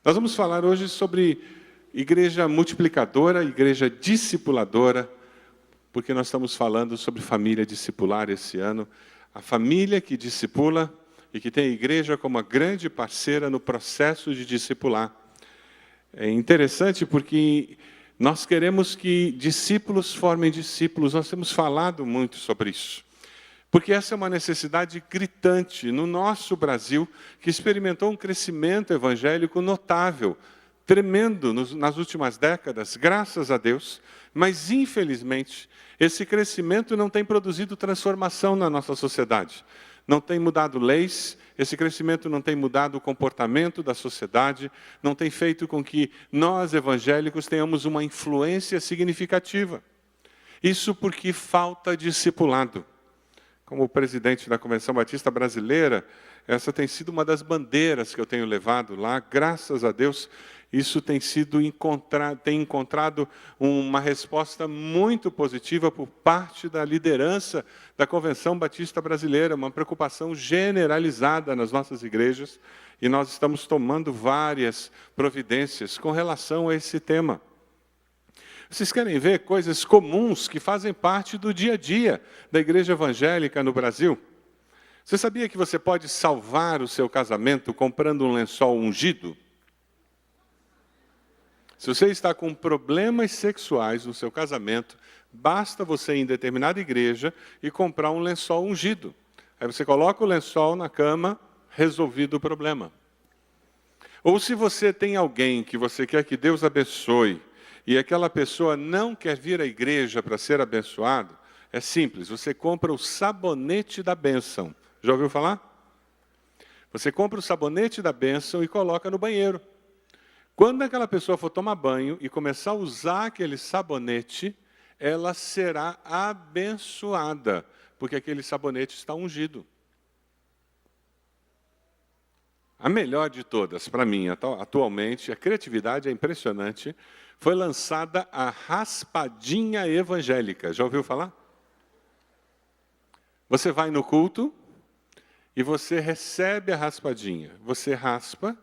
Nós vamos falar hoje sobre igreja multiplicadora, igreja discipuladora, porque nós estamos falando sobre família discipular esse ano. A família que discipula e que tem a igreja como a grande parceira no processo de discipular. É interessante porque nós queremos que discípulos formem discípulos. Nós temos falado muito sobre isso. Porque essa é uma necessidade gritante no nosso Brasil, que experimentou um crescimento evangélico notável, tremendo nas últimas décadas, graças a Deus, mas, infelizmente, esse crescimento não tem produzido transformação na nossa sociedade. Não tem mudado leis, esse crescimento não tem mudado o comportamento da sociedade, não tem feito com que nós, evangélicos, tenhamos uma influência significativa. Isso porque falta discipulado. Como presidente da Convenção Batista Brasileira, essa tem sido uma das bandeiras que eu tenho levado lá. Graças a Deus, isso tem encontrado uma resposta muito positiva por parte da liderança da Convenção Batista Brasileira, uma preocupação generalizada nas nossas igrejas, e nós estamos tomando várias providências com relação a esse tema. Vocês querem ver coisas comuns que fazem parte do dia a dia da igreja evangélica no Brasil? Você sabia que você pode salvar o seu casamento comprando um lençol ungido? Se você está com problemas sexuais no seu casamento, basta você ir em determinada igreja e comprar um lençol ungido. Aí você coloca o lençol na cama, resolvido o problema. Ou se você tem alguém que você quer que Deus abençoe, e aquela pessoa não quer vir à igreja para ser abençoado, é simples, você compra o sabonete da bênção. Já ouviu falar? Você compra o sabonete da bênção e coloca no banheiro. Quando aquela pessoa for tomar banho e começar a usar aquele sabonete, ela será abençoada, porque aquele sabonete está ungido. A melhor de todas, para mim, atualmente, a criatividade é impressionante, foi lançada a raspadinha evangélica. Já ouviu falar? Você vai no culto e você recebe a raspadinha. Você raspa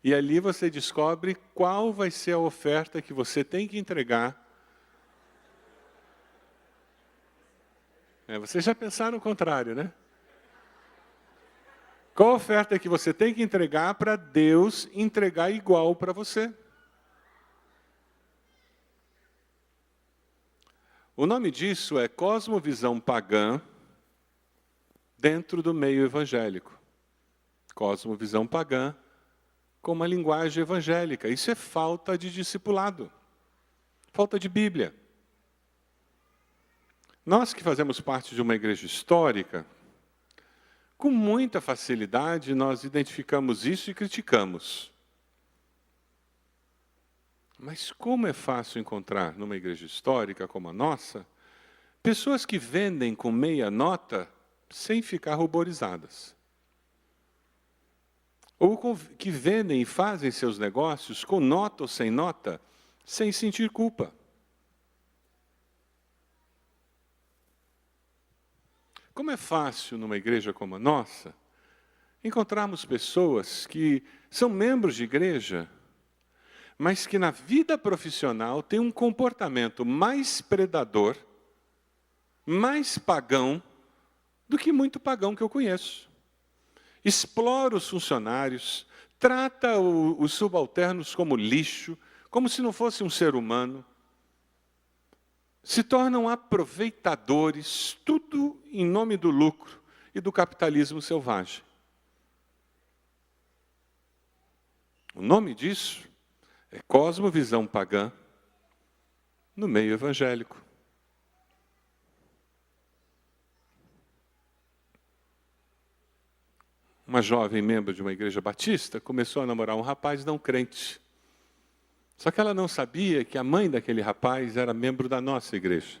e ali você descobre qual vai ser a oferta que você tem que entregar. Vocês já pensaram o contrário, né? Qual a oferta que você tem que entregar para Deus entregar igual para você? O nome disso é cosmovisão pagã dentro do meio evangélico. Cosmovisão pagã com uma linguagem evangélica. Isso é falta de discipulado, falta de Bíblia. Nós que fazemos parte de uma igreja histórica, com muita facilidade nós identificamos isso e criticamos. Mas como é fácil encontrar numa igreja histórica como a nossa, pessoas que vendem com meia nota sem ficar ruborizadas. Ou que vendem e fazem seus negócios com nota ou sem nota, sem sentir culpa. Como é fácil numa igreja como a nossa, encontrarmos pessoas que são membros de igreja, mas que na vida profissional têm um comportamento mais predador, mais pagão, do que muito pagão que eu conheço. Explora os funcionários, trata os subalternos como lixo, como se não fosse um ser humano. Se tornam aproveitadores, tudo em nome do lucro e do capitalismo selvagem. O nome disso é cosmovisão pagã no meio evangélico. Uma jovem membro de uma igreja batista começou a namorar um rapaz não crente. Só que ela não sabia que a mãe daquele rapaz era membro da nossa igreja.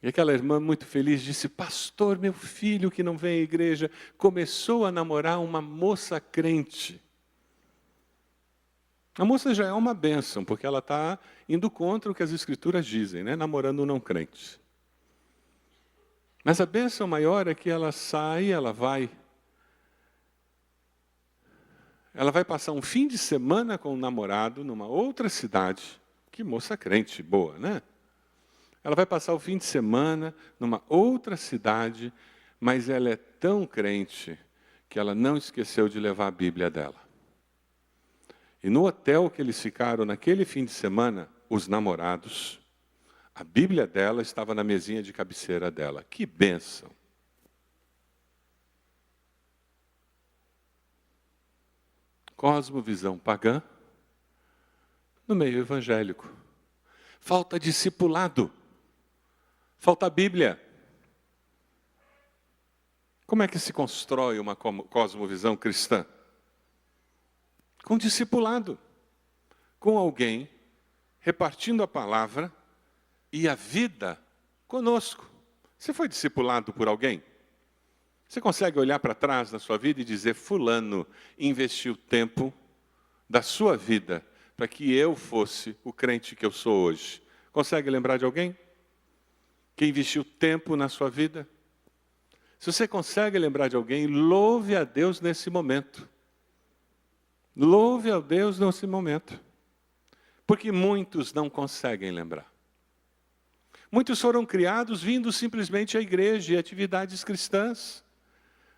E aquela irmã muito feliz disse: pastor, meu filho que não vem à igreja, começou a namorar uma moça crente. A moça já é uma bênção, porque ela está indo contra o que as escrituras dizem, né? Namorando um não crente. Mas a bênção maior é que ela sai, ela vai ela vai passar um fim de semana com o namorado numa outra cidade. Que moça crente boa, né? Ela vai passar o fim de semana numa outra cidade, mas ela é tão crente que ela não esqueceu de levar a Bíblia dela. E no hotel que eles ficaram naquele fim de semana, os namorados, a Bíblia dela estava na mesinha de cabeceira dela. Que bênção! Cosmovisão pagã no meio evangélico. Falta discipulado. Falta Bíblia. Como é que se constrói uma cosmovisão cristã? Com discipulado. Com alguém repartindo a palavra e a vida conosco. Você foi discipulado por alguém? Você consegue olhar para trás na sua vida e dizer, fulano investiu tempo da sua vida para que eu fosse o crente que eu sou hoje? Consegue lembrar de alguém que investiu tempo na sua vida? Se você consegue lembrar de alguém, louve a Deus nesse momento. Louve a Deus nesse momento. Porque muitos não conseguem lembrar. Muitos foram criados vindo simplesmente à igreja e atividades cristãs.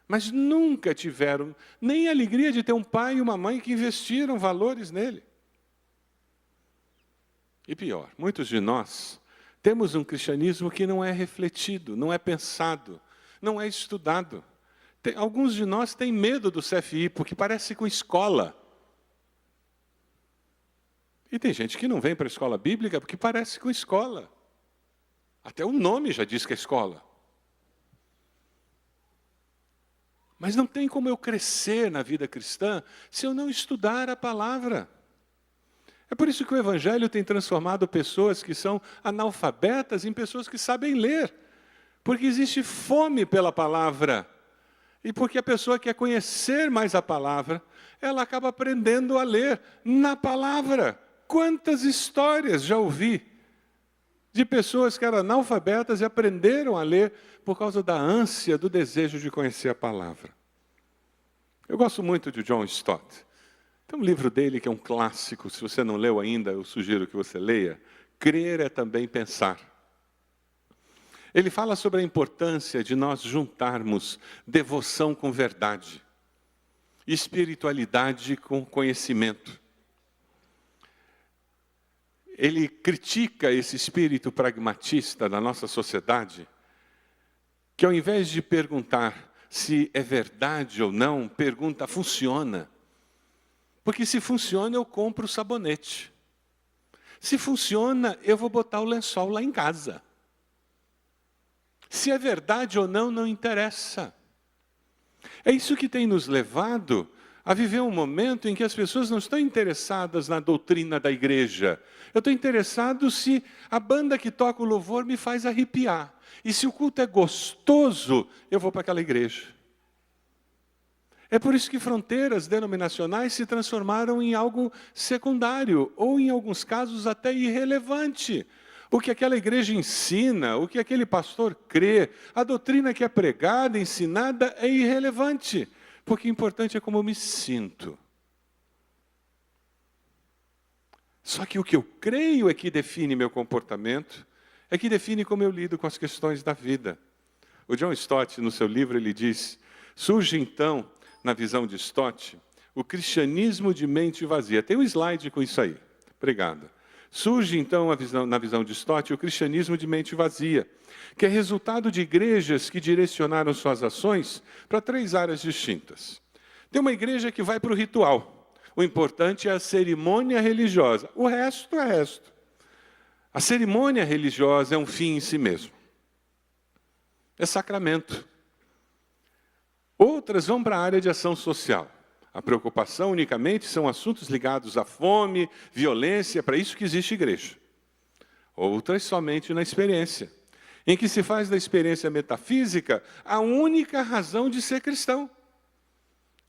Mas nunca tiveram nem a alegria de ter um pai e uma mãe que investiram valores nele. E pior, muitos de nós temos um cristianismo que não é refletido, não é pensado, não é estudado. Alguns de nós têm medo do CFI, porque parece com escola. E tem gente que não vem para a escola bíblica porque parece com escola. Até o nome já diz que é escola. Mas não tem como eu crescer na vida cristã se eu não estudar a palavra. É por isso que o Evangelho tem transformado pessoas que são analfabetas em pessoas que sabem ler. Porque existe fome pela palavra. E porque a pessoa quer conhecer mais a palavra, ela acaba aprendendo a ler na palavra. Quantas histórias já ouvi de pessoas que eram analfabetas e aprenderam a ler por causa da ânsia, do desejo de conhecer a palavra. Eu gosto muito de John Stott. Tem um livro dele que é um clássico, se você não leu ainda, eu sugiro que você leia. Crer é também pensar. Ele fala sobre a importância de nós juntarmos devoção com verdade, espiritualidade com conhecimento. Ele critica esse espírito pragmatista da nossa sociedade, que ao invés de perguntar se é verdade ou não, pergunta, funciona? Porque se funciona, eu compro o sabonete. Se funciona, eu vou botar o lençol lá em casa. Se é verdade ou não, não interessa. É isso que tem nos levado a viver um momento em que as pessoas não estão interessadas na doutrina da igreja. Eu estou interessado se a banda que toca o louvor me faz arrepiar. E se o culto é gostoso, eu vou para aquela igreja. É por isso que fronteiras denominacionais se transformaram em algo secundário, ou em alguns casos até irrelevante. O que aquela igreja ensina, o que aquele pastor crê, a doutrina que é pregada, ensinada, é irrelevante. Porque o importante é como eu me sinto. Só que o que eu creio é que define meu comportamento, é que define como eu lido com as questões da vida. O John Stott, no seu livro, ele diz, surge então, na visão de Stott, o cristianismo de mente vazia. Tem um slide com isso aí. Obrigado. Surge então, na visão de Stott, o cristianismo de mente vazia, que é resultado de igrejas que direcionaram suas ações para 3 áreas distintas. Tem uma igreja que vai para o ritual. O importante é a cerimônia religiosa. O resto é resto. A cerimônia religiosa é um fim em si mesmo. É sacramento. Outras vão para a área de ação social. A preocupação unicamente são assuntos ligados à fome, violência, para isso que existe igreja. Outras somente na experiência, em que se faz da experiência metafísica a única razão de ser cristão.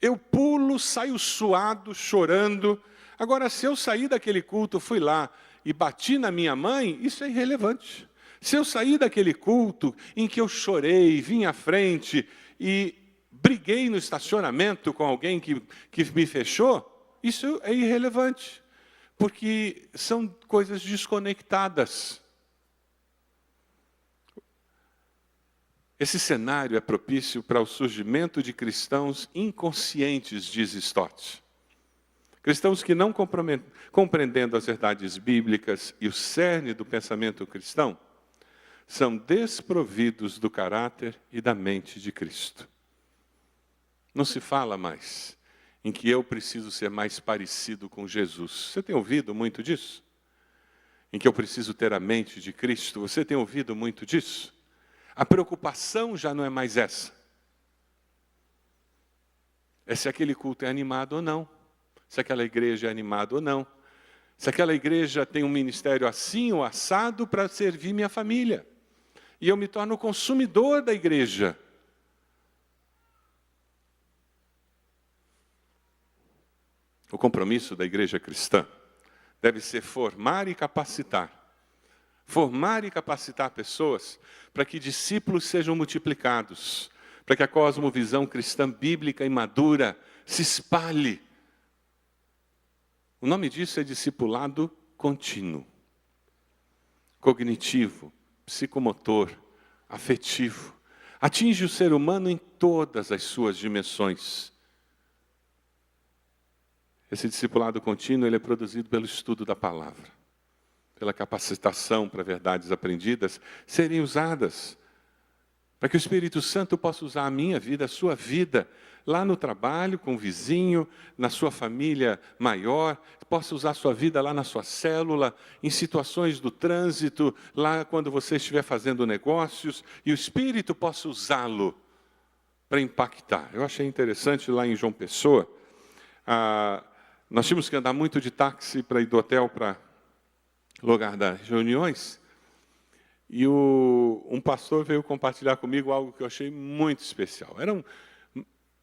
Eu pulo, saio suado, chorando. Agora, se eu sair daquele culto, fui lá e bati na minha mãe, isso é irrelevante. Se eu sair daquele culto em que eu chorei, vim à frente e briguei no estacionamento com alguém que me fechou, isso é irrelevante, porque são coisas desconectadas. Esse cenário é propício para o surgimento de cristãos inconscientes, diz Stott. Cristãos que, não compreendendo as verdades bíblicas e o cerne do pensamento cristão, são desprovidos do caráter e da mente de Cristo. Não se fala mais em que eu preciso ser mais parecido com Jesus. Você tem ouvido muito disso? Em que eu preciso ter a mente de Cristo. Você tem ouvido muito disso? A preocupação já não é mais essa. É se aquele culto é animado ou não. Se aquela igreja é animada ou não. Se aquela igreja tem um ministério assim ou assado para servir minha família. E eu me torno consumidor da igreja. O compromisso da igreja cristã deve ser formar e capacitar. Formar e capacitar pessoas para que discípulos sejam multiplicados, para que a cosmovisão cristã bíblica e madura se espalhe. O nome disso é discipulado contínuo, cognitivo, psicomotor, afetivo. Atinge o ser humano em todas as suas dimensões. Esse discipulado contínuo ele é produzido pelo estudo da palavra, pela capacitação para verdades aprendidas serem usadas, para que o Espírito Santo possa usar a minha vida, a sua vida, lá no trabalho, com o vizinho, na sua família maior, possa usar a sua vida lá na sua célula, em situações do trânsito, lá quando você estiver fazendo negócios, e o Espírito possa usá-lo para impactar. Eu achei interessante lá em João Pessoa, nós tínhamos que andar muito de táxi para ir do hotel para o lugar das reuniões, e um pastor veio compartilhar comigo algo que eu achei muito especial. Eram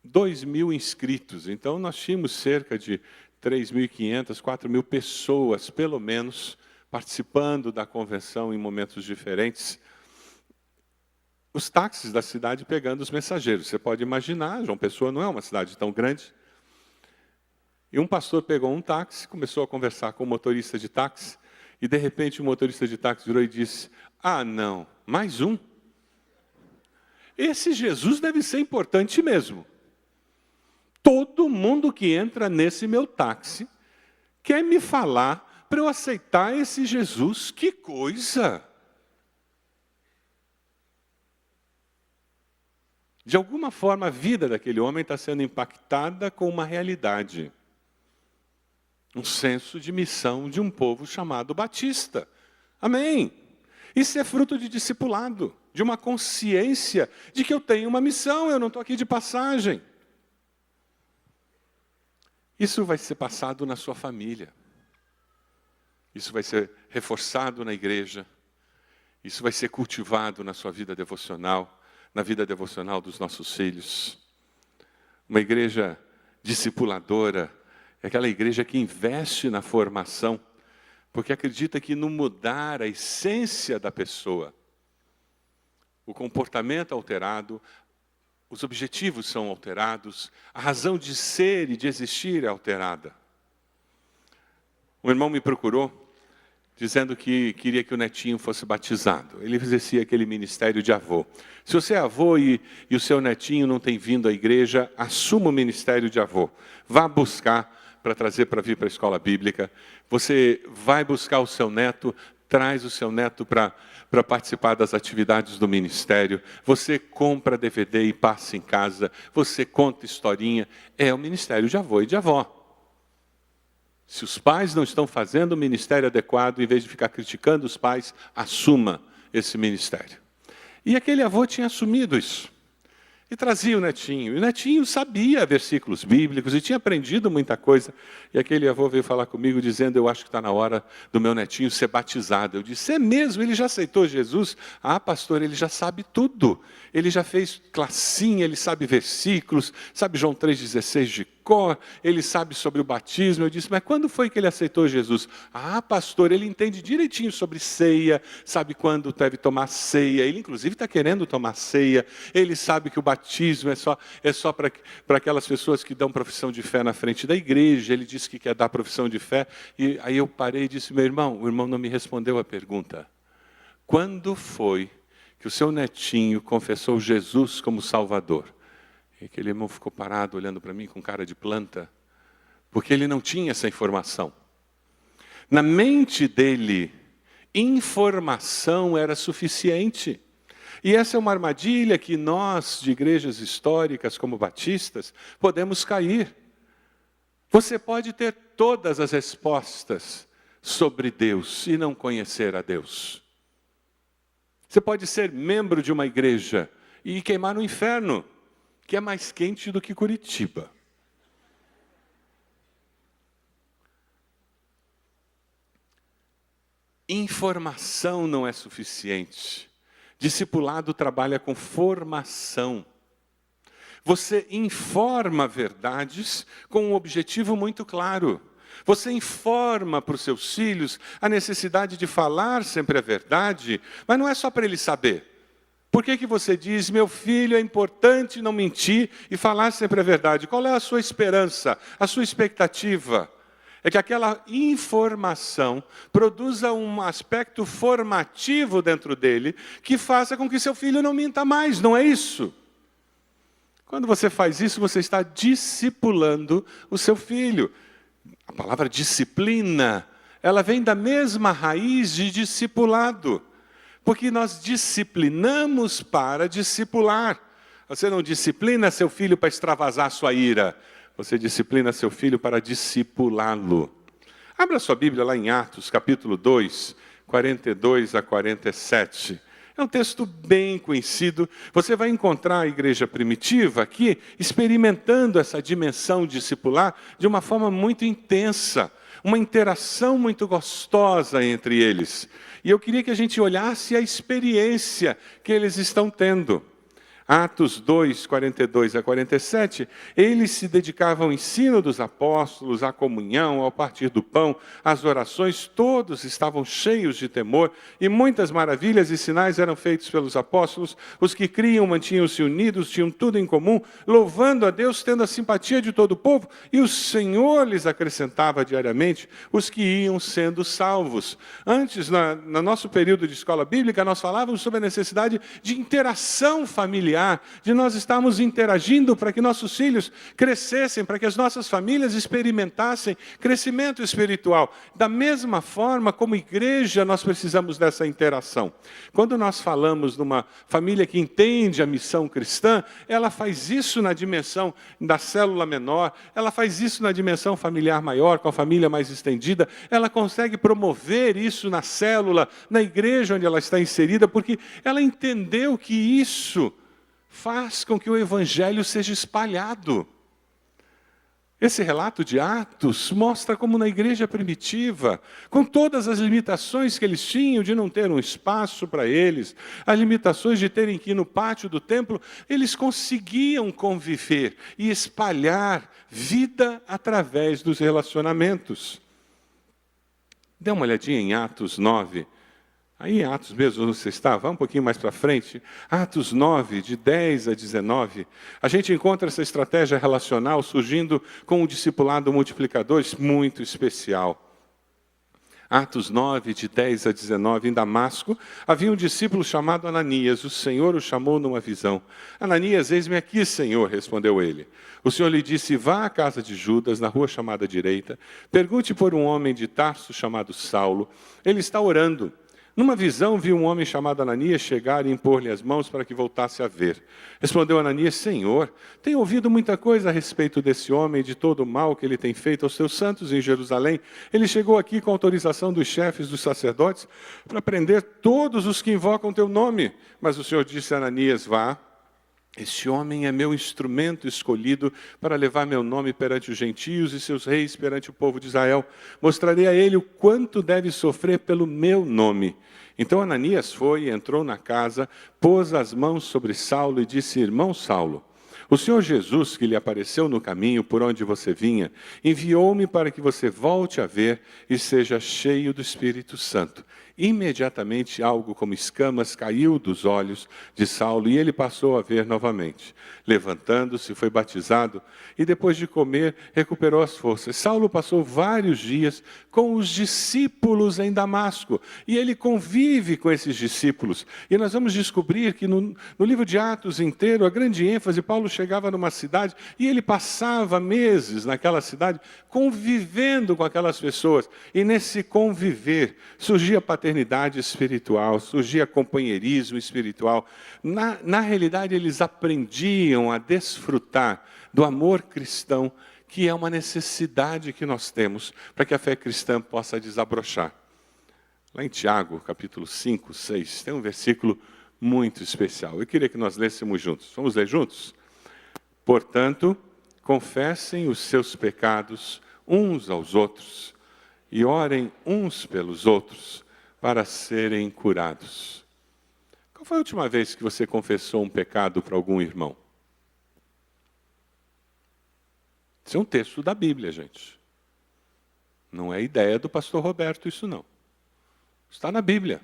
2.000 inscritos, então nós tínhamos cerca de 3.500, 4.000 pessoas, pelo menos, participando da convenção em momentos diferentes. Os táxis da cidade pegando os mensageiros. Você pode imaginar, João Pessoa não é uma cidade tão grande. E um pastor pegou um táxi, começou a conversar com o motorista de táxi, e de repente o motorista de táxi virou e disse: "Ah, não, mais um? Esse Jesus deve ser importante mesmo. Todo mundo que entra nesse meu táxi quer me falar para eu aceitar esse Jesus. Que coisa!" De alguma forma, a vida daquele homem está sendo impactada com uma realidade. Um senso de missão de um povo chamado Batista. Amém? Isso é fruto de discipulado, de uma consciência de que eu tenho uma missão, eu não estou aqui de passagem. Isso vai ser passado na sua família. Isso vai ser reforçado na igreja. Isso vai ser cultivado na sua vida devocional, na vida devocional dos nossos filhos. Uma igreja discipuladora é aquela igreja que investe na formação, porque acredita que no mudar a essência da pessoa, o comportamento alterado, os objetivos são alterados, a razão de ser e de existir é alterada. Um irmão me procurou, dizendo que queria que o netinho fosse batizado. Ele exercia aquele ministério de avô. Se você é avô e o seu netinho não tem vindo à igreja, assuma o ministério de avô. Vá buscar para trazer para vir para a escola bíblica. Você vai buscar o seu neto, traz o seu neto para participar das atividades do ministério. Você compra DVD e passa em casa. Você conta historinha. É o ministério de avô e de avó. Se os pais não estão fazendo o ministério adequado, em vez de ficar criticando os pais, assuma esse ministério. E aquele avô tinha assumido isso. E trazia o netinho. E o netinho sabia versículos bíblicos e tinha aprendido muita coisa. E aquele avô veio falar comigo dizendo: "Eu acho que está na hora do meu netinho ser batizado." Eu disse: "É mesmo? Ele já aceitou Jesus?" "Ah, pastor, ele já sabe tudo. Ele já fez classinha, ele sabe versículos, sabe João 3,16 de cor, ele sabe sobre o batismo. Eu disse, mas quando foi que ele aceitou Jesus? Ah, pastor, ele entende direitinho sobre ceia, sabe quando deve tomar ceia, ele inclusive está querendo tomar ceia, ele sabe que o batismo é só para aquelas pessoas que dão profissão de fé na frente da igreja, ele disse que quer dar profissão de fé, e aí eu parei e disse, meu irmão, o irmão não me respondeu a pergunta. Quando foi que o seu netinho confessou Jesus como Salvador? E aquele irmão ficou parado, olhando para mim com cara de planta, porque ele não tinha essa informação. Na mente dele, informação era suficiente. E essa é uma armadilha que nós, de igrejas históricas como batistas, podemos cair. Você pode ter todas as respostas sobre Deus e não conhecer a Deus. Você pode ser membro de uma igreja e queimar no inferno, que é mais quente do que Curitiba. Informação não é suficiente. Discipulado trabalha com formação. Você informa verdades com um objetivo muito claro. Você informa para os seus filhos a necessidade de falar sempre a verdade, mas não é só para ele saber. Por que você diz, meu filho, é importante não mentir e falar sempre a verdade? Qual é a sua esperança, a sua expectativa? É que aquela informação produza um aspecto formativo dentro dele que faça com que seu filho não minta mais, não é isso? Quando você faz isso, você está discipulando o seu filho. A palavra disciplina, ela vem da mesma raiz de discipulado. Porque nós disciplinamos para discipular. Você não disciplina seu filho para extravasar sua ira. Você disciplina seu filho para discipulá-lo. Abra sua Bíblia lá em Atos, capítulo 2, 42 a 47. É um texto bem conhecido. Você vai encontrar a igreja primitiva aqui experimentando essa dimensão discipular de uma forma muito intensa. Uma interação muito gostosa entre eles. E eu queria que a gente olhasse a experiência que eles estão tendo. Atos 2, 42 a 47, eles se dedicavam ao ensino dos apóstolos, à comunhão, ao partir do pão, às orações, todos estavam cheios de temor, e muitas maravilhas e sinais eram feitos pelos apóstolos, os que criam mantinham-se unidos, tinham tudo em comum, louvando a Deus, tendo a simpatia de todo o povo, e o Senhor lhes acrescentava diariamente os que iam sendo salvos. Antes, no nosso período de escola bíblica, nós falávamos sobre a necessidade de interação familiar, de nós estarmos interagindo para que nossos filhos crescessem, para que as nossas famílias experimentassem crescimento espiritual. Da mesma forma, como igreja, nós precisamos dessa interação. Quando nós falamos numa família que entende a missão cristã, ela faz isso na dimensão da célula menor, ela faz isso na dimensão familiar maior, com a família mais estendida, ela consegue promover isso na célula, na igreja onde ela está inserida, porque ela entendeu que isso faz com que o evangelho seja espalhado. Esse relato de Atos mostra como na igreja primitiva, com todas as limitações que eles tinham de não ter um espaço para eles, as limitações de terem que ir no pátio do templo, eles conseguiam conviver e espalhar vida através dos relacionamentos. Dê uma olhadinha em Atos 9. Aí em Atos mesmo você está, vá um pouquinho mais para frente, Atos 9, de 10 a 19, a gente encontra essa estratégia relacional surgindo com um discipulado multiplicador muito especial. Atos 9, de 10 a 19, em Damasco, havia um discípulo chamado Ananias, o Senhor o chamou numa visão. Ananias, eis-me aqui, Senhor, respondeu ele. O Senhor lhe disse, vá à casa de Judas, na rua chamada direita, pergunte por um homem de Tarso chamado Saulo, ele está orando. Numa visão, viu um homem chamado Ananias chegar e impor-lhe as mãos para que voltasse a ver. Respondeu Ananias, Senhor, tenho ouvido muita coisa a respeito desse homem e de todo o mal que ele tem feito aos seus santos em Jerusalém. Ele chegou aqui com autorização dos chefes dos sacerdotes para prender todos os que invocam teu nome. Mas o Senhor disse a Ananias, vá. Este homem é meu instrumento escolhido para levar meu nome perante os gentios e seus reis perante o povo de Israel. Mostrarei a ele o quanto deve sofrer pelo meu nome. Então Ananias foi, entrou na casa, pôs as mãos sobre Saulo e disse, irmão Saulo, O Senhor Jesus, que lhe apareceu no caminho por onde você vinha, enviou-me para que você volte a ver e seja cheio do Espírito Santo. Imediatamente algo como escamas caiu dos olhos de Saulo e ele passou a ver novamente. Levantando-se, foi batizado e depois de comer, recuperou as forças. Saulo passou vários dias com os discípulos em Damasco e ele convive com esses discípulos. E nós vamos descobrir que no livro de Atos inteiro, a grande ênfase, Paulo chegava numa cidade e ele passava meses naquela cidade convivendo com aquelas pessoas. E nesse conviver surgia paternidade espiritual, surgia companheirismo espiritual. Na realidade, eles aprendiam a desfrutar do amor cristão, que é uma necessidade que nós temos para que a fé cristã possa desabrochar. Lá em Tiago, capítulo 5, 6, tem um versículo muito especial. Eu queria que nós lêssemos juntos. Vamos ler juntos? Portanto, confessem os seus pecados uns aos outros e orem uns pelos outros para serem curados. Qual foi a última vez que você confessou um pecado para algum irmão? Isso é um texto da Bíblia, gente. Não é ideia do pastor Roberto isso não. Está na Bíblia.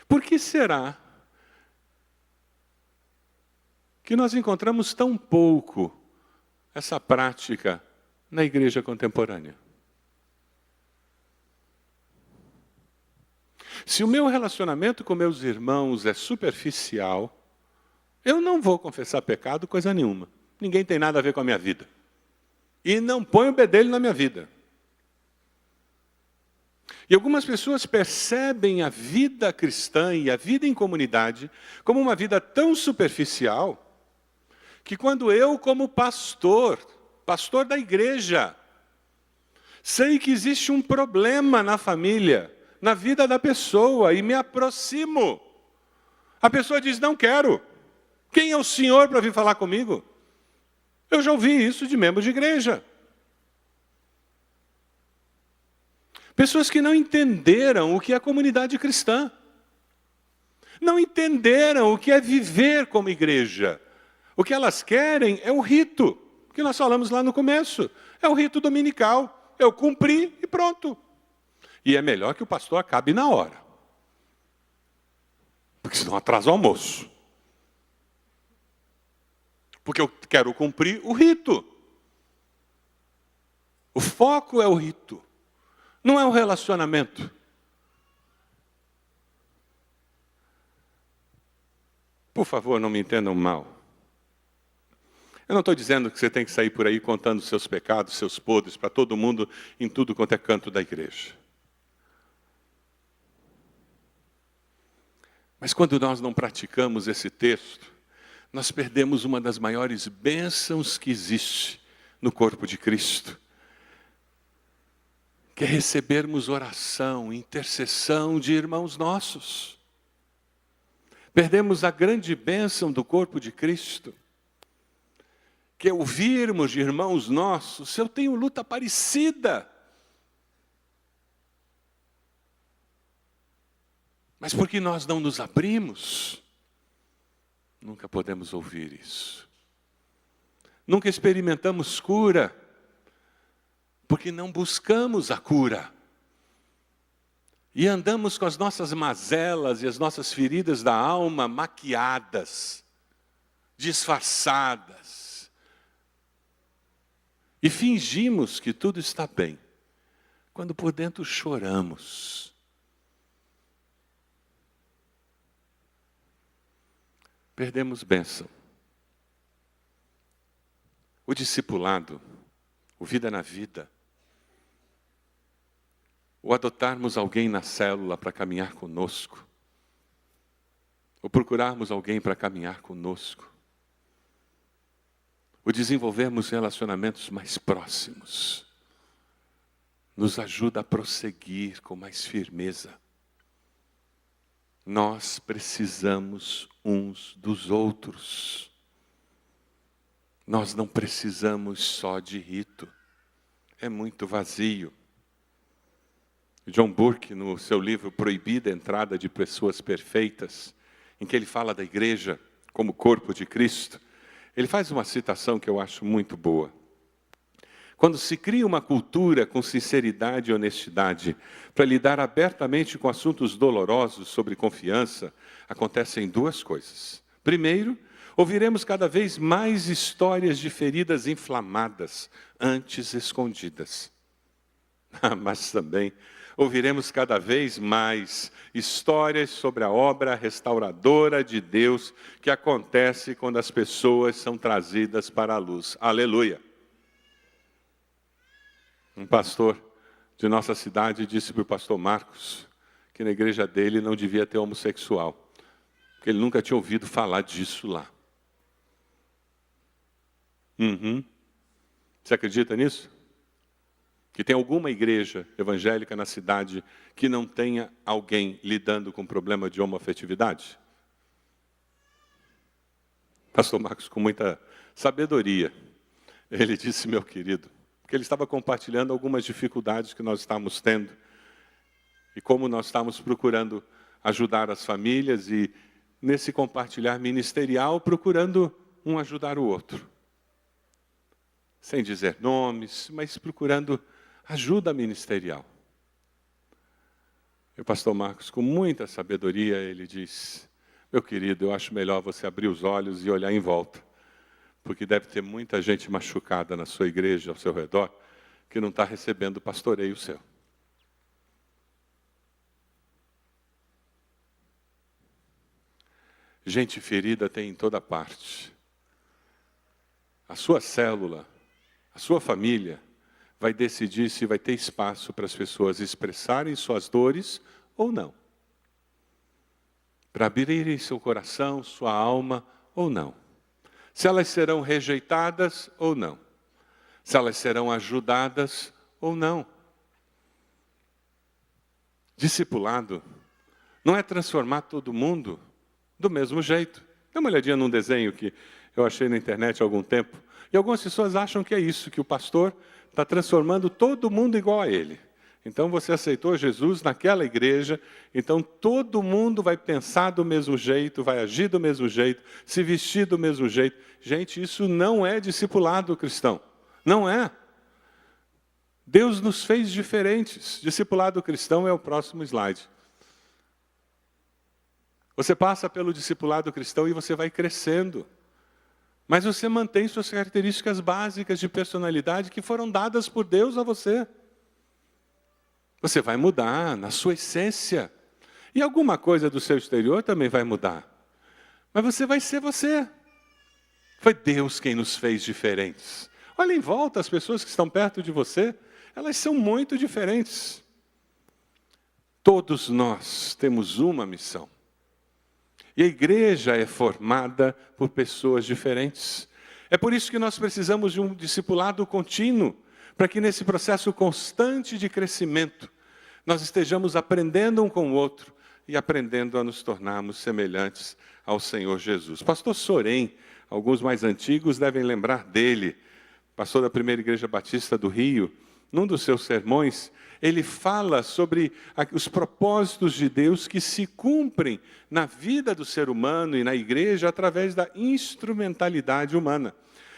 Por que será que nós encontramos tão pouco essa prática na igreja contemporânea? Se o meu relacionamento com meus irmãos é superficial, eu não vou confessar pecado, coisa nenhuma. Ninguém tem nada a ver com a minha vida. E não ponho o bedelho na minha vida. E algumas pessoas percebem a vida cristã e a vida em comunidade como uma vida tão superficial, que quando eu, como pastor da igreja, sei que existe um problema na família, na vida da pessoa, e me aproximo, a pessoa diz, não quero. Quem é o senhor para vir falar comigo? Eu já ouvi isso de membros de igreja. Pessoas que não entenderam o que é comunidade cristã. Não entenderam o que é viver como igreja. O que elas querem é o rito, que nós falamos lá no começo. É o rito dominical. Eu cumpri e pronto. E é melhor que o pastor acabe na hora. Porque senão atrasa o almoço. Porque eu quero cumprir o rito. O foco é o rito. Não é o relacionamento. Por favor, não me entendam mal. Eu não estou dizendo que você tem que sair por aí contando seus pecados, seus podres, para todo mundo, em tudo quanto é canto da igreja. Mas quando nós não praticamos esse texto, nós perdemos uma das maiores bênçãos que existe no corpo de Cristo, que é recebermos oração, intercessão de irmãos nossos. Perdemos a grande bênção do corpo de Cristo, que é ouvirmos de irmãos nossos, se eu tenho luta parecida. Mas porque nós não nos abrimos, nunca podemos ouvir isso. Nunca experimentamos cura, porque não buscamos a cura. E andamos com as nossas mazelas e as nossas feridas da alma maquiadas, disfarçadas. E fingimos que tudo está bem, quando por dentro choramos. Perdemos bênção. O discipulado, o vida na vida, o adotarmos alguém na célula para caminhar conosco, ou procurarmos alguém para caminhar conosco, o desenvolvermos relacionamentos mais próximos, nos ajuda a prosseguir com mais firmeza. Nós precisamos uns dos outros. Nós não precisamos só de rito. É muito vazio. John Burke, no seu livro Proibida a Entrada de Pessoas Perfeitas, em que ele fala da igreja, como corpo de Cristo, ele faz uma citação que eu acho muito boa. Quando se cria uma cultura com sinceridade e honestidade para lidar abertamente com assuntos dolorosos sobre confiança, acontecem duas coisas. Primeiro, ouviremos cada vez mais histórias de feridas inflamadas, antes escondidas. Mas também ouviremos cada vez mais histórias sobre a obra restauradora de Deus que acontece quando as pessoas são trazidas para a luz. Aleluia! Um pastor de nossa cidade disse para o pastor Marcos que na igreja dele não devia ter homossexual, porque ele nunca tinha ouvido falar disso lá. Você acredita nisso? Que tem alguma igreja evangélica na cidade que não tenha alguém lidando com o problema de homoafetividade? Pastor Marcos, com muita sabedoria, ele disse, meu querido, que ele estava compartilhando algumas dificuldades que nós estávamos tendo e como nós estávamos procurando ajudar as famílias e, nesse compartilhar ministerial, procurando um ajudar o outro. Sem dizer nomes, mas procurando ajuda ministerial. E o pastor Marcos, com muita sabedoria, ele diz, meu querido, eu acho melhor você abrir os olhos e olhar em volta, porque deve ter muita gente machucada na sua igreja, ao seu redor, que não está recebendo pastoreio seu. Gente ferida tem em toda parte. A sua célula, a sua família, vai decidir se vai ter espaço para as pessoas expressarem suas dores ou não. Para abrirem seu coração, sua alma ou não. Se elas serão rejeitadas ou não. Se elas serão ajudadas ou não. Discipulado não é transformar todo mundo do mesmo jeito. Dá uma olhadinha num desenho que eu achei na internet há algum tempo. E algumas pessoas acham que é isso, que o pastor está transformando todo mundo igual a ele. Então você aceitou Jesus naquela igreja, então todo mundo vai pensar do mesmo jeito, vai agir do mesmo jeito, se vestir do mesmo jeito. Gente, isso não é discipulado cristão. Não é. Deus nos fez diferentes. Discipulado cristão é o próximo slide. Você passa pelo discipulado cristão e você vai crescendo. Mas você mantém suas características básicas de personalidade que foram dadas por Deus a você. Você vai mudar na sua essência. E alguma coisa do seu exterior também vai mudar. Mas você vai ser você. Foi Deus quem nos fez diferentes. Olha em volta, as pessoas que estão perto de você, elas são muito diferentes. Todos nós temos uma missão. E a igreja é formada por pessoas diferentes. É por isso que nós precisamos de um discipulado contínuo, para que nesse processo constante de crescimento, nós estejamos aprendendo um com o outro e aprendendo a nos tornarmos semelhantes ao Senhor Jesus. Pastor Sorém, alguns mais antigos devem lembrar dele, pastor da Primeira Igreja Batista do Rio. Num dos seus sermões, ele fala sobre os propósitos de Deus que se cumprem na vida do ser humano e na igreja através da instrumentalidade humana.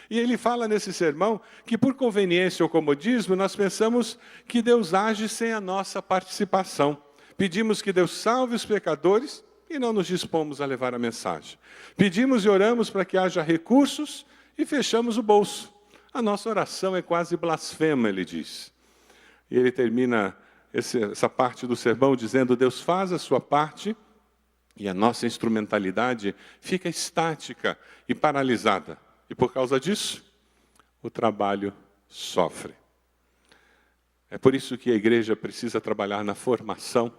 E ele fala nesse sermão que, por conveniência ou comodismo, nós pensamos que Deus age sem a nossa participação. Pedimos que Deus salve os pecadores e não nos dispomos a levar a mensagem. Pedimos e oramos para que haja recursos e fechamos o bolso. A nossa oração é quase blasfema, ele diz. E ele termina essa parte do sermão dizendo, Deus faz a sua parte e a nossa instrumentalidade fica estática e paralisada. E por causa disso, o trabalho sofre. É por isso que a igreja precisa trabalhar na formação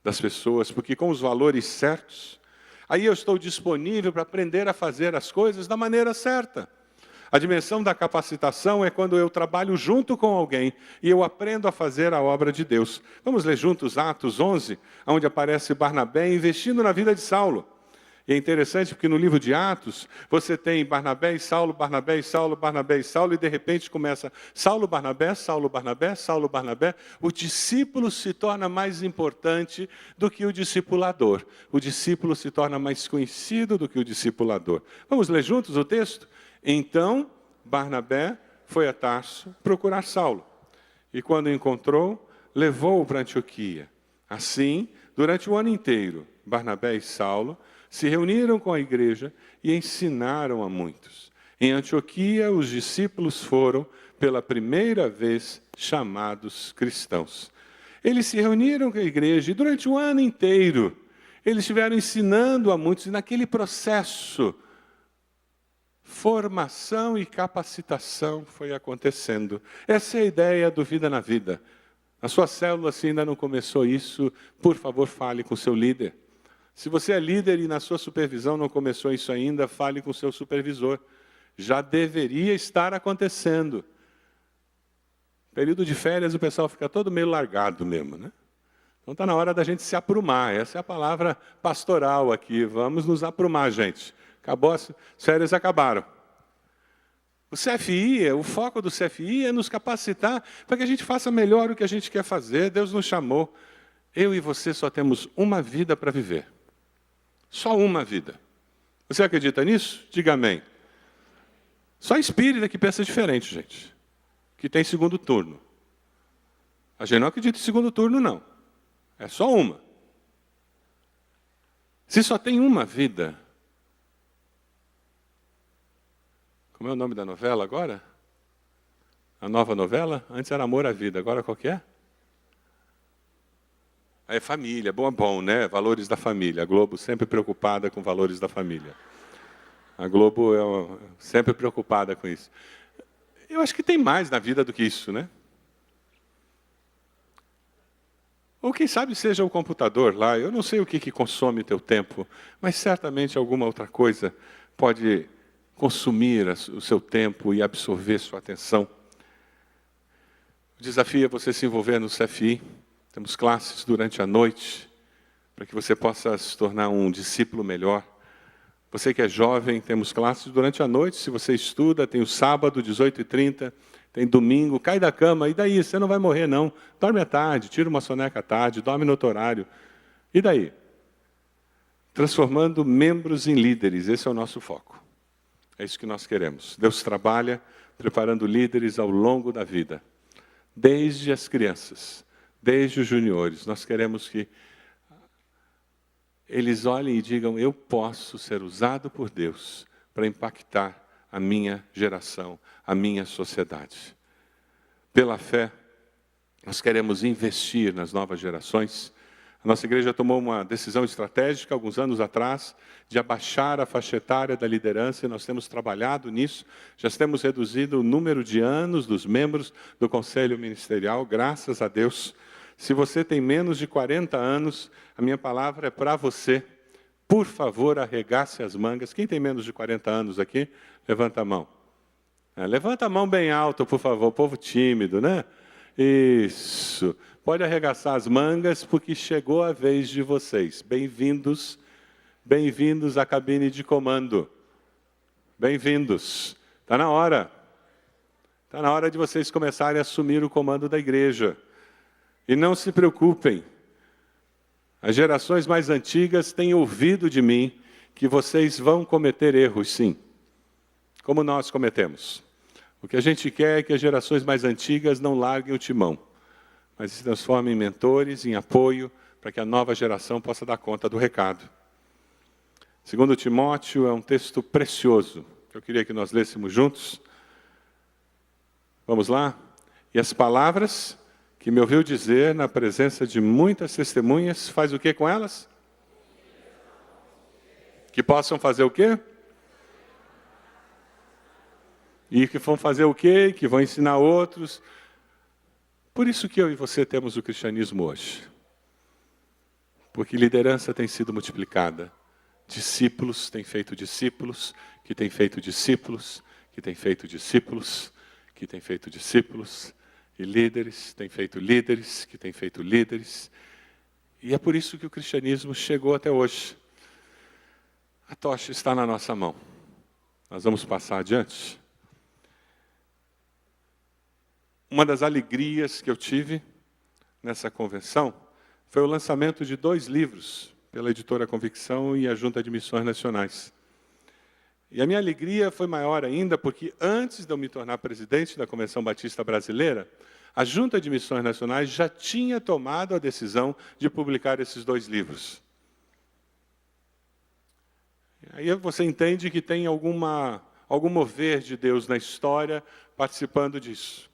das pessoas, porque com os valores certos, aí eu estou disponível para aprender a fazer as coisas da maneira certa. A dimensão da capacitação é quando eu trabalho junto com alguém e eu aprendo a fazer a obra de Deus. Vamos ler juntos Atos 11, onde aparece Barnabé investindo na vida de Saulo. E é interessante porque no livro de Atos, você tem Barnabé e Saulo, Barnabé e Saulo, Barnabé e Saulo, e de repente começa Saulo, Barnabé, Saulo, Barnabé, Saulo, Barnabé. O discípulo se torna mais importante do que o discipulador. O discípulo se torna mais conhecido do que o discipulador. Vamos ler juntos o texto? Então, Barnabé foi a Tarso procurar Saulo. E quando o encontrou, levou-o para Antioquia. Assim, durante o ano inteiro, Barnabé e Saulo se reuniram com a igreja e ensinaram a muitos. Em Antioquia, os discípulos foram, pela primeira vez, chamados cristãos. Eles se reuniram com a igreja e durante o ano inteiro, eles estiveram ensinando a muitos, e naquele processo, formação e capacitação foi acontecendo. Essa é a ideia do Vida na Vida. A sua célula, se ainda não começou isso, por favor, fale com o seu líder. Se você é líder e na sua supervisão não começou isso ainda, fale com o seu supervisor. Já deveria estar acontecendo. Período de férias, o pessoal fica todo meio largado mesmo, né? Então está na hora da gente se aprumar. Essa é a palavra pastoral aqui. Vamos nos aprumar, gente. Acabou, as férias acabaram. O CFI, o foco do CFI é nos capacitar para que a gente faça melhor o que a gente quer fazer. Deus nos chamou. Eu e você só temos uma vida para viver. Só uma vida. Você acredita nisso? Diga amém. Só espírita que pensa diferente, gente. Que tem segundo turno. A gente não acredita em segundo turno, não. É só uma. Se só tem uma vida... Como é o nome da novela agora? A nova novela? Antes era Amor à Vida, agora qual que é? É família, bom, né? Valores da família. A Globo sempre preocupada com valores da família. A Globo é sempre preocupada com isso. Eu acho que tem mais na vida do que isso, né? Ou quem sabe seja o computador lá. Eu não sei o que consome o teu tempo, mas certamente alguma outra coisa pode consumir o seu tempo e absorver sua atenção. O desafio é você se envolver no CFI. Temos classes durante a noite, para que você possa se tornar um discípulo melhor. Você que é jovem, temos classes durante a noite. Se você estuda, tem o sábado, 18h30, tem domingo, cai da cama, e daí? Você não vai morrer, não. Dorme à tarde, tira uma soneca à tarde, dorme no outro horário. E daí? Transformando membros em líderes, esse é o nosso foco. É isso que nós queremos. Deus trabalha preparando líderes ao longo da vida, desde as crianças, desde os juniores. Nós queremos que eles olhem e digam: eu posso ser usado por Deus para impactar a minha geração, a minha sociedade. Pela fé, nós queremos investir nas novas gerações. A nossa igreja tomou uma decisão estratégica, alguns anos atrás, de abaixar a faixa etária da liderança, e nós temos trabalhado nisso. Já temos reduzido o número de anos dos membros do Conselho Ministerial, graças a Deus. Se você tem menos de 40 anos, a minha palavra é para você. Por favor, arregace as mangas. Quem tem menos de 40 anos aqui? Levanta a mão. Levanta a mão bem alta, por favor, povo tímido, né? Isso. Pode arregaçar as mangas, porque chegou a vez de vocês. Bem-vindos, bem-vindos à cabine de comando. Bem-vindos. Está na hora. Está na hora de vocês começarem a assumir o comando da igreja. E não se preocupem. As gerações mais antigas têm ouvido de mim que vocês vão cometer erros, sim. Como nós cometemos. O que a gente quer é que as gerações mais antigas não larguem o timão, mas se transformem em mentores, em apoio, para que a nova geração possa dar conta do recado. 2 Timóteo é um texto precioso, que eu queria que nós lêssemos juntos. Vamos lá? E as palavras que me ouviu dizer na presença de muitas testemunhas, faz o que com elas? Que possam fazer o quê? E que vão fazer o quê? Que vão ensinar outros. Por isso que eu e você temos o cristianismo hoje. Porque liderança tem sido multiplicada. Discípulos têm feito discípulos, que têm feito discípulos, que têm feito discípulos, que têm feito discípulos. E líderes têm feito líderes, que têm feito líderes. E é por isso que o cristianismo chegou até hoje. A tocha está na nossa mão. Nós vamos passar adiante. Uma das alegrias que eu tive nessa convenção foi o lançamento de 2 livros pela editora Convicção e a Junta de Missões Nacionais. E a minha alegria foi maior ainda porque antes de eu me tornar presidente da Convenção Batista Brasileira, a Junta de Missões Nacionais já tinha tomado a decisão de publicar esses 2 livros. Aí você entende que tem algum mover de Deus na história participando disso.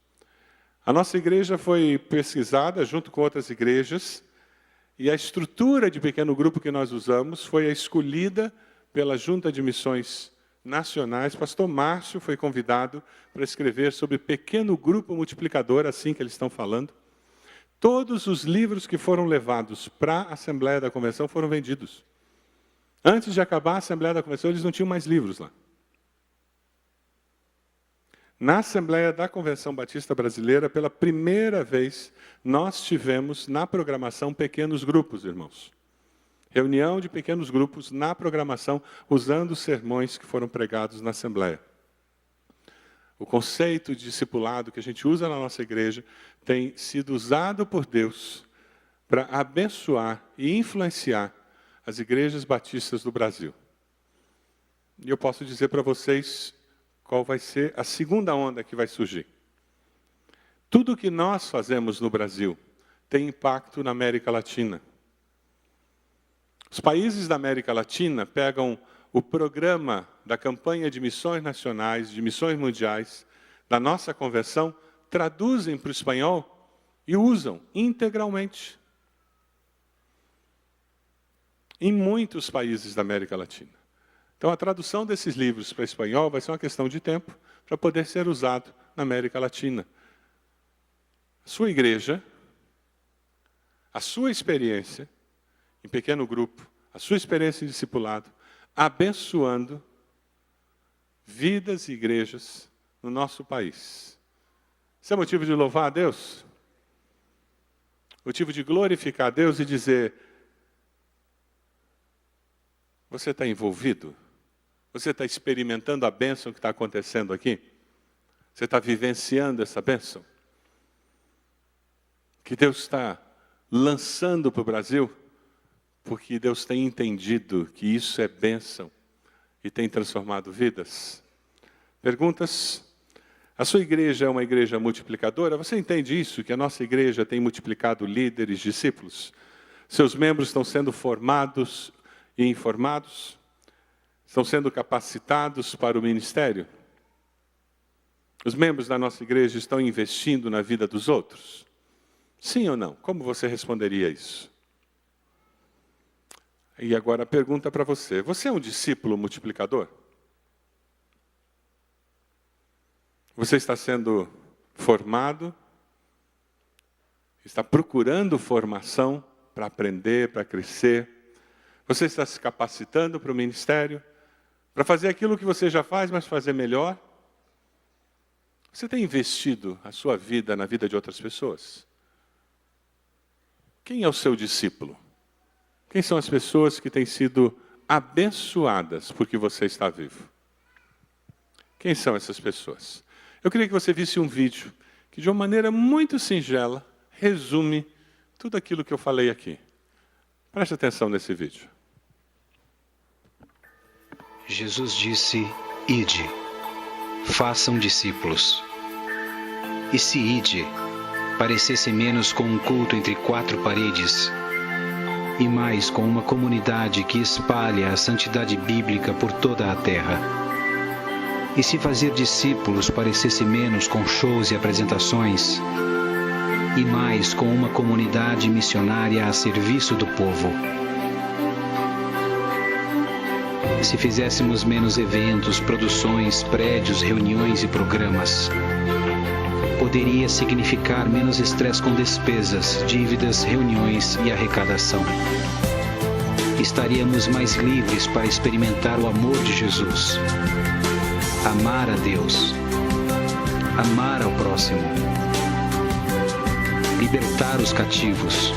A nossa igreja foi pesquisada junto com outras igrejas, e a estrutura de pequeno grupo que nós usamos foi a escolhida pela Junta de Missões Nacionais. Pastor Márcio foi convidado para escrever sobre pequeno grupo multiplicador, assim que eles estão falando. Todos os livros que foram levados para a Assembleia da Convenção foram vendidos. Antes de acabar a Assembleia da Convenção, eles não tinham mais livros lá. Na Assembleia da Convenção Batista Brasileira, pela primeira vez, nós tivemos na programação pequenos grupos, irmãos. Reunião de pequenos grupos na programação, usando os sermões que foram pregados na Assembleia. O conceito de discipulado que a gente usa na nossa igreja tem sido usado por Deus para abençoar e influenciar as igrejas batistas do Brasil. E eu posso dizer para vocês qual vai ser a segunda onda que vai surgir. Tudo que nós fazemos no Brasil tem impacto na América Latina. Os países da América Latina pegam o programa da campanha de missões nacionais, de missões mundiais, da nossa convenção, traduzem para o espanhol e usam integralmente. Em muitos países da América Latina. Então, a tradução desses livros para espanhol vai ser uma questão de tempo para poder ser usado na América Latina. A sua igreja, a sua experiência em pequeno grupo, a sua experiência em discipulado, abençoando vidas e igrejas no nosso país. Isso é motivo de louvar a Deus? Motivo de glorificar a Deus e dizer: você está envolvido? Você está experimentando a bênção que está acontecendo aqui? Você está vivenciando essa bênção? Que Deus está lançando para o Brasil, porque Deus tem entendido que isso é bênção e tem transformado vidas. Perguntas? A sua igreja é uma igreja multiplicadora? Você entende isso, que a nossa igreja tem multiplicado líderes, discípulos? Seus membros estão sendo formados e informados? Estão sendo capacitados para o ministério? Os membros da nossa igreja estão investindo na vida dos outros? Sim ou não? Como você responderia isso? E agora a pergunta para você. Você é um discípulo multiplicador? Você está sendo formado? Está procurando formação para aprender, para crescer? Você está se capacitando para o ministério? Para fazer aquilo que você já faz, mas fazer melhor? Você tem investido a sua vida na vida de outras pessoas? Quem é o seu discípulo? Quem são as pessoas que têm sido abençoadas porque você está vivo? Quem são essas pessoas? Eu queria que você visse um vídeo que, de uma maneira muito singela, resume tudo aquilo que eu falei aqui. Preste atenção nesse vídeo. Jesus disse: ide, façam discípulos. E se ide parecesse menos com um culto entre 4 paredes, e mais com uma comunidade que espalha a santidade bíblica por toda a terra? E se fazer discípulos parecesse menos com shows e apresentações, e mais com uma comunidade missionária a serviço do povo? Se fizéssemos menos eventos, produções, prédios, reuniões e programas, poderia significar menos estresse com despesas, dívidas, reuniões e arrecadação. Estaríamos mais livres para experimentar o amor de Jesus, amar a Deus, amar ao próximo, libertar os cativos,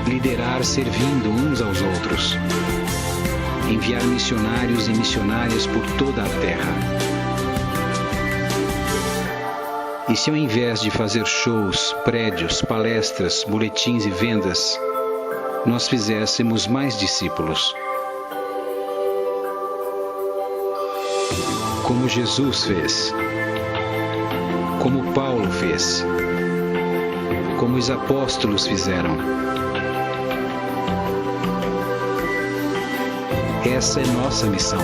liderar servindo uns aos outros, enviar missionários e missionárias por toda a terra. E se ao invés de fazer shows, prédios, palestras, boletins e vendas, nós fizéssemos mais discípulos? Como Jesus fez, como Paulo fez, como os apóstolos fizeram. Essa é nossa missão.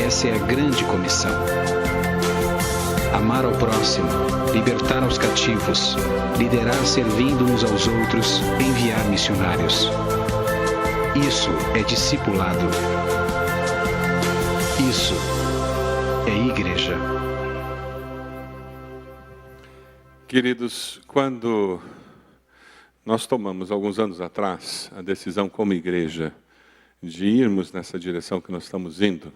Essa é a grande comissão. Amar ao próximo, libertar os cativos, liderar servindo uns aos outros, enviar missionários. Isso é discipulado. Isso é igreja. Queridos, quando nós tomamos, alguns anos atrás, a decisão como igreja de irmos nessa direção que nós estamos indo,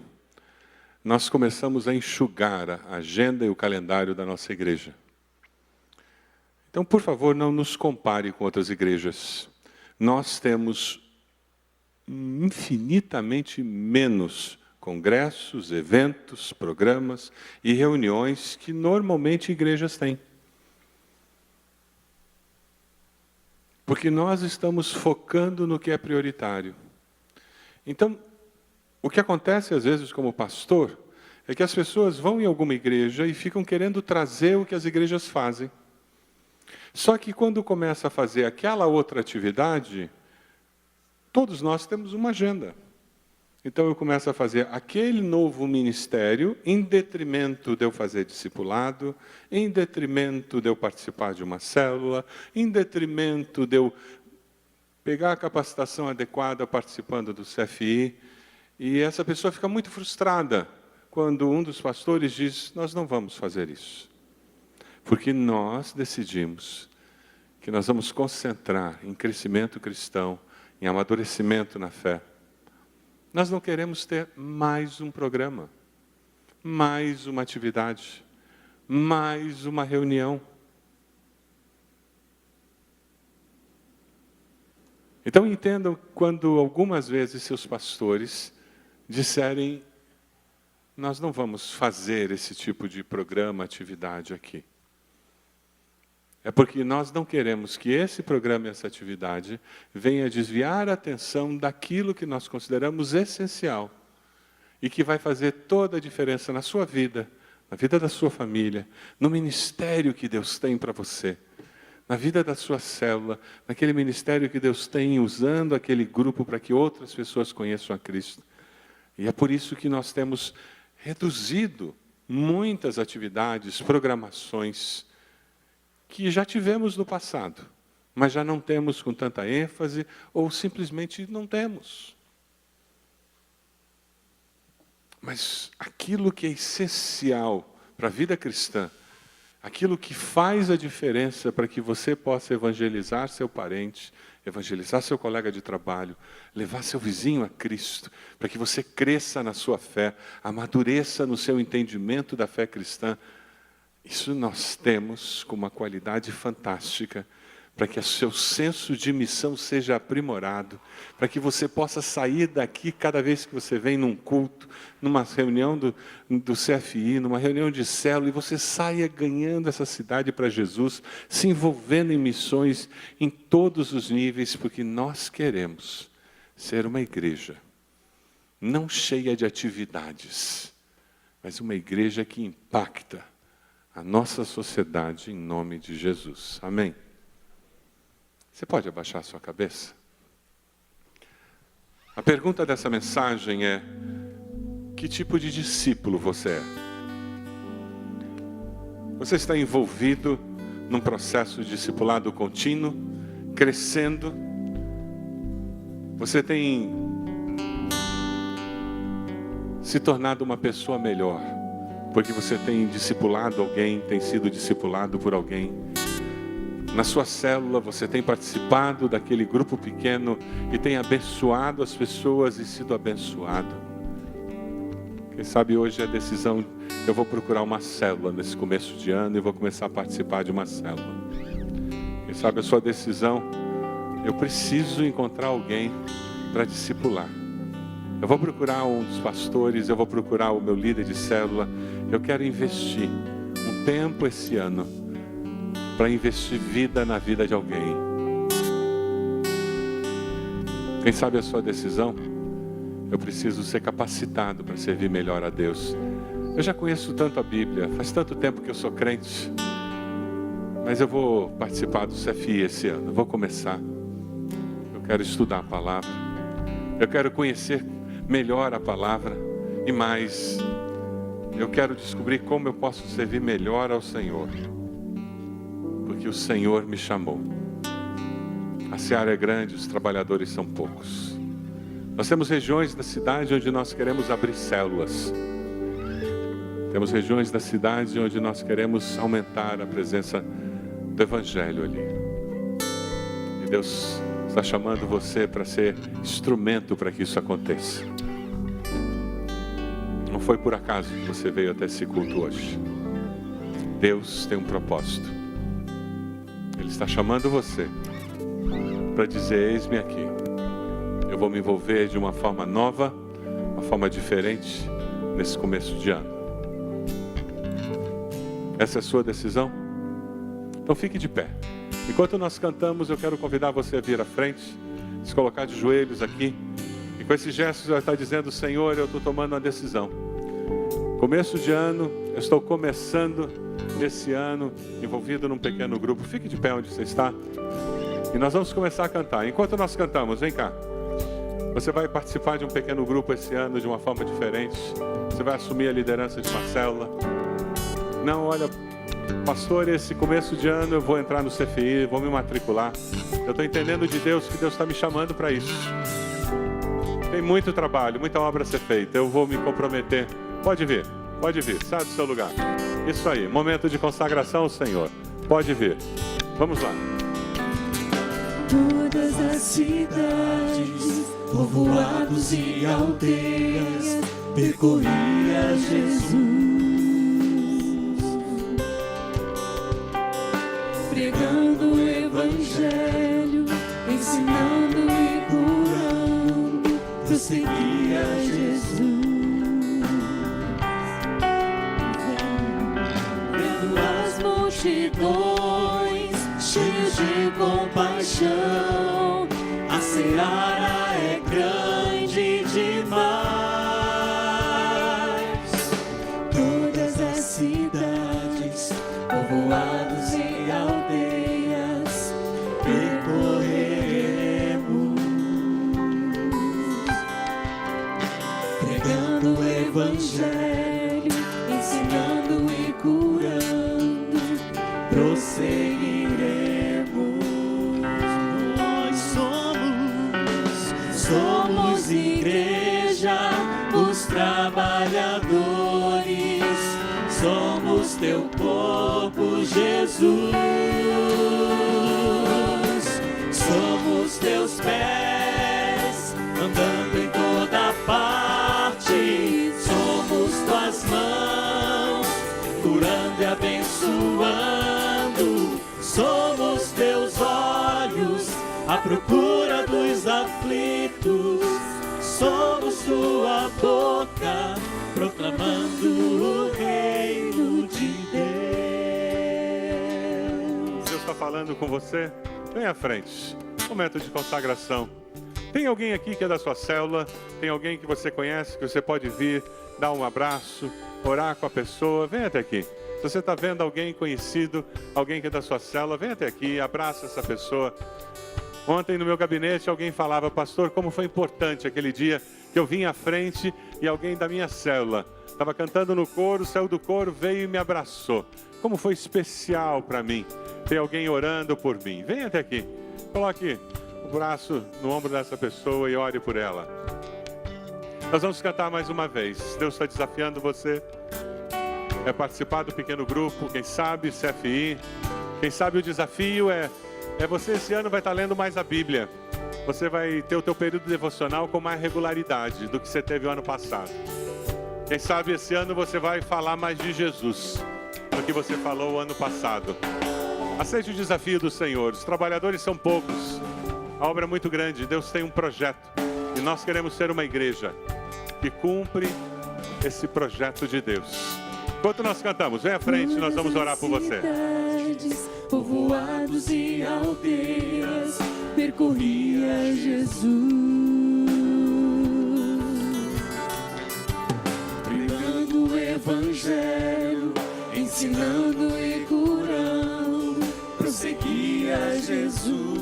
nós começamos a enxugar a agenda e o calendário da nossa igreja. Então, por favor, não nos compare com outras igrejas. Nós temos infinitamente menos congressos, eventos, programas e reuniões que normalmente igrejas têm. Porque nós estamos focando no que é prioritário. Então, o que acontece às vezes como pastor é que as pessoas vão em alguma igreja e ficam querendo trazer o que as igrejas fazem. Só que quando começa a fazer aquela outra atividade, todos nós temos uma agenda. Então eu começo a fazer aquele novo ministério em detrimento de eu fazer discipulado, em detrimento de eu participar de uma célula, em detrimento de eu pegar a capacitação adequada participando do CFI. E essa pessoa fica muito frustrada quando um dos pastores diz: nós não vamos fazer isso. Porque nós decidimos que nós vamos concentrar em crescimento cristão, em amadurecimento na fé. Nós não queremos ter mais um programa, mais uma atividade, mais uma reunião. Então entendam quando algumas vezes seus pastores disserem: nós não vamos fazer esse tipo de programa, atividade aqui. É porque nós não queremos que esse programa e essa atividade venha desviar a atenção daquilo que nós consideramos essencial e que vai fazer toda a diferença na sua vida, na vida da sua família, no ministério que Deus tem para você, na vida da sua célula, naquele ministério que Deus tem usando aquele grupo para que outras pessoas conheçam a Cristo. E é por isso que nós temos reduzido muitas atividades, programações que já tivemos no passado, mas já não temos com tanta ênfase ou simplesmente não temos. Mas aquilo que é essencial para a vida cristã, aquilo que faz a diferença para que você possa evangelizar seu parente, evangelizar seu colega de trabalho, levar seu vizinho a Cristo, para que você cresça na sua fé, amadureça no seu entendimento da fé cristã, isso nós temos com uma qualidade fantástica, para que o seu senso de missão seja aprimorado, para que você possa sair daqui cada vez que você vem num culto, numa reunião do CFI, numa reunião de célula, e você saia ganhando essa cidade para Jesus, se envolvendo em missões em todos os níveis, porque nós queremos ser uma igreja, não cheia de atividades, mas uma igreja que impacta a nossa sociedade em nome de Jesus. Amém? Você pode abaixar a sua cabeça? A pergunta dessa mensagem é: que tipo de discípulo você é? Você está envolvido num processo de discipulado contínuo, crescendo? Você tem se tornado uma pessoa melhor, porque você tem discipulado alguém, tem sido discipulado por alguém. Na sua célula você tem participado daquele grupo pequeno e tem abençoado as pessoas e sido abençoado. Quem sabe hoje é a decisão: eu vou procurar uma célula nesse começo de ano e vou começar a participar de uma célula. Quem sabe a sua decisão: eu preciso encontrar alguém para discipular. Eu vou procurar um dos pastores, eu vou procurar o meu líder de célula. Eu quero investir um tempo esse ano para investir vida na vida de alguém. Quem sabe a sua decisão? Eu preciso ser capacitado para servir melhor a Deus. Eu já conheço tanto a Bíblia, faz tanto tempo que eu sou crente, mas eu vou participar do CFI esse ano, eu vou começar. Eu quero estudar a palavra, eu quero conhecer melhor a palavra e mais, eu quero descobrir como eu posso servir melhor ao Senhor, porque o Senhor me chamou. A seara é grande, os trabalhadores são poucos. Nós temos regiões da cidade onde nós queremos abrir células. Temos regiões da cidade onde nós queremos aumentar a presença do Evangelho ali. E Deus está chamando você para ser instrumento para que isso aconteça. Não foi por acaso que você veio até esse culto hoje. Deus tem um propósito. Ele está chamando você para dizer: eis-me aqui. Eu vou me envolver de uma forma nova, uma forma diferente nesse começo de ano. Essa é a sua decisão? Então fique de pé. Enquanto nós cantamos, eu quero convidar você a vir à frente, se colocar de joelhos aqui. E com esses gestos eu estou dizendo: Senhor, eu estou tomando uma decisão. Começo de ano, eu estou começando esse ano envolvido num pequeno grupo. Fique de pé onde você está. E nós vamos começar a cantar. Enquanto nós cantamos, vem cá. Você vai participar de um pequeno grupo esse ano de uma forma diferente. Você vai assumir a liderança de uma célula. Não, olha, pastor, esse começo de ano eu vou entrar no CFI, vou me matricular. Eu estou entendendo de Deus que Deus está me chamando para isso. Tem muito trabalho, muita obra a ser feita. Eu vou me comprometer. Pode vir, sai do seu lugar. Isso aí, momento de consagração ao Senhor. Pode vir. Vamos lá. Todas as cidades, povoados e aldeias, percorria Jesus, pregando o Evangelho, ensinando e curando, prosseguia Jesus. Vendo as multidões, cheios de compaixão, a seara é grande demais. Todas as cidades, povoados e aldeias, percorreremos, pregando o Evangelho, ensinando e curando, prosseguiremos. Nós somos igreja, os trabalhadores, somos teu corpo, Jesus. Somos teus pés, andando em toda parte, somos tuas mãos, curando e abençoando. Somos teus olhos, à procura dos aflitos, somos tua boca, proclamando o reino de Deus. Deus está falando com você? Vem à frente. Momento de consagração. Tem alguém aqui que é da sua célula? Tem alguém que você conhece, que você pode vir, dar um abraço, orar com a pessoa? Vem até aqui. Se você está vendo alguém conhecido, alguém que é da sua célula, vem até aqui, abraça essa pessoa. Ontem no meu gabinete alguém falava: pastor, como foi importante aquele dia que eu vim à frente e alguém da minha célula estava cantando no coro, saiu do coro, veio e me abraçou. Como foi especial para mim ter alguém orando por mim. Vem até aqui, coloque o braço no ombro dessa pessoa e ore por ela. Nós vamos cantar mais uma vez. Deus está desafiando você. É participar do pequeno grupo, quem sabe CFI. Quem sabe o desafio é você esse ano vai estar lendo mais a Bíblia. Você vai ter o teu período devocional com mais regularidade do que você teve o ano passado. Quem sabe esse ano você vai falar mais de Jesus do que você falou o ano passado. Aceite o desafio do Senhor. Os trabalhadores são poucos. A obra é muito grande. Deus tem um projeto. E nós queremos ser uma igreja que cumpre esse projeto de Deus. Enquanto nós cantamos, vem à frente, nós vamos orar por você. Povoados e aldeias, percorria Jesus, pregando o evangelho, ensinando e curando, prosseguia Jesus.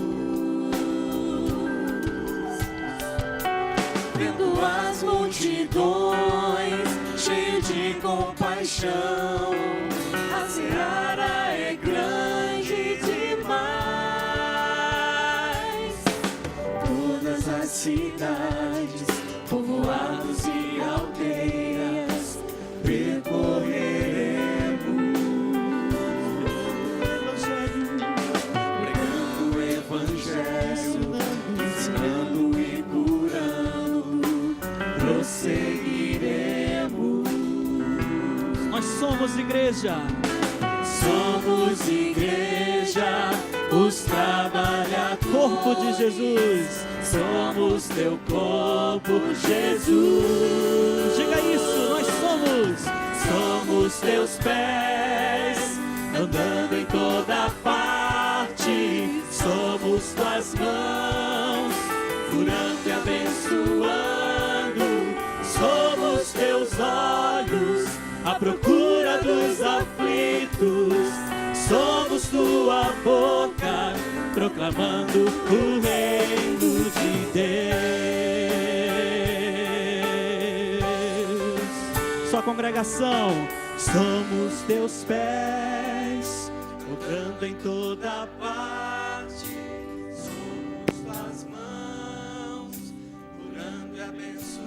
Vendo as multidões, cheio de compaixão, a seara é grande demais. Todas as cidades, povoados e aldeias, percorreremos, pregando o evangelho, ensinando e curando, prosseguiremos. Nós somos igreja. Somos igreja, os corpo de Jesus. Somos teu corpo, Jesus. Diga isso, nós somos teus pés, andando em toda parte. Somos tuas mãos, curando e abençoando. Somos teus olhos, à procura dos aflitos. Somos tua boca, proclamando o reino de Deus. Sua congregação. Somos teus pés, andando em toda parte. Somos tuas mãos, curando e abençoando.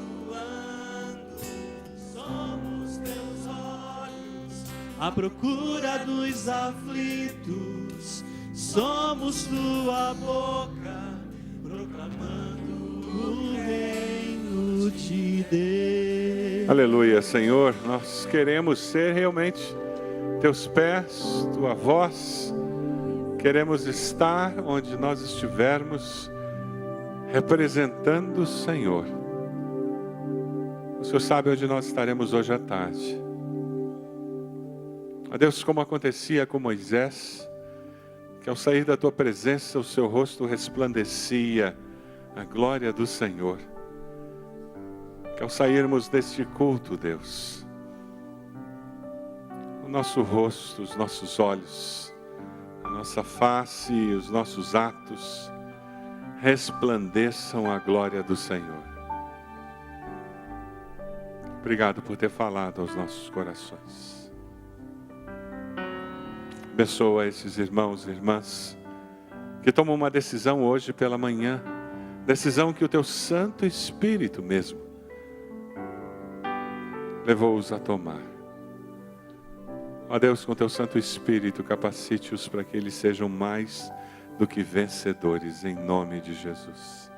Somos teus olhos, à procura dos aflitos. Somos tua boca, proclamando o reino de Deus. Aleluia, Senhor. Nós queremos ser realmente teus pés, tua voz. Queremos estar onde nós estivermos, representando o Senhor. O Senhor sabe onde nós estaremos hoje à tarde. Ó Deus, como acontecia com Moisés, que ao sair da tua presença o seu rosto resplandecia a glória do Senhor. Que ao sairmos deste culto, Deus, o nosso rosto, os nossos olhos, a nossa face e os nossos atos resplandeçam a glória do Senhor. Obrigado por ter falado aos nossos corações. Abençoa esses irmãos e irmãs que tomam uma decisão hoje pela manhã, decisão que o teu Santo Espírito mesmo levou-os a tomar. Ó Deus, com teu Santo Espírito, capacite-os para que eles sejam mais do que vencedores, em nome de Jesus.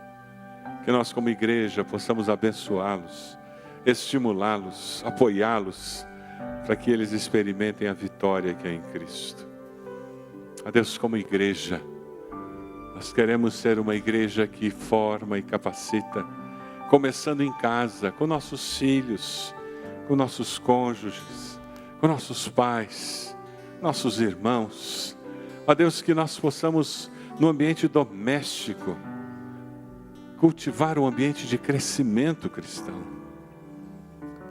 Que nós como igreja possamos abençoá-los, estimulá-los, apoiá-los, para que eles experimentem a vitória que é em Cristo. Ó Deus, como igreja, nós queremos ser uma igreja que forma e capacita, começando em casa, com nossos filhos, com nossos cônjuges, com nossos pais, nossos irmãos. Ó Deus, que nós possamos, no ambiente doméstico, cultivar um ambiente de crescimento cristão.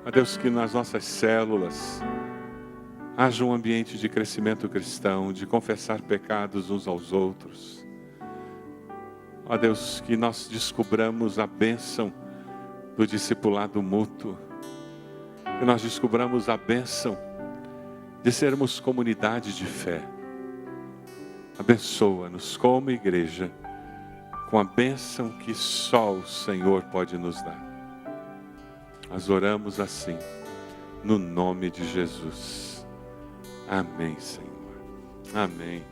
Ó Deus, que nas nossas células haja um ambiente de crescimento cristão, de confessar pecados uns aos outros. Ó Deus, que nós descubramos a bênção do discipulado mútuo, que nós descubramos a bênção de sermos comunidade de fé. Abençoa-nos como igreja, com a bênção que só o Senhor pode nos dar. Nós oramos assim, no nome de Jesus. Amém, Senhor. Amém.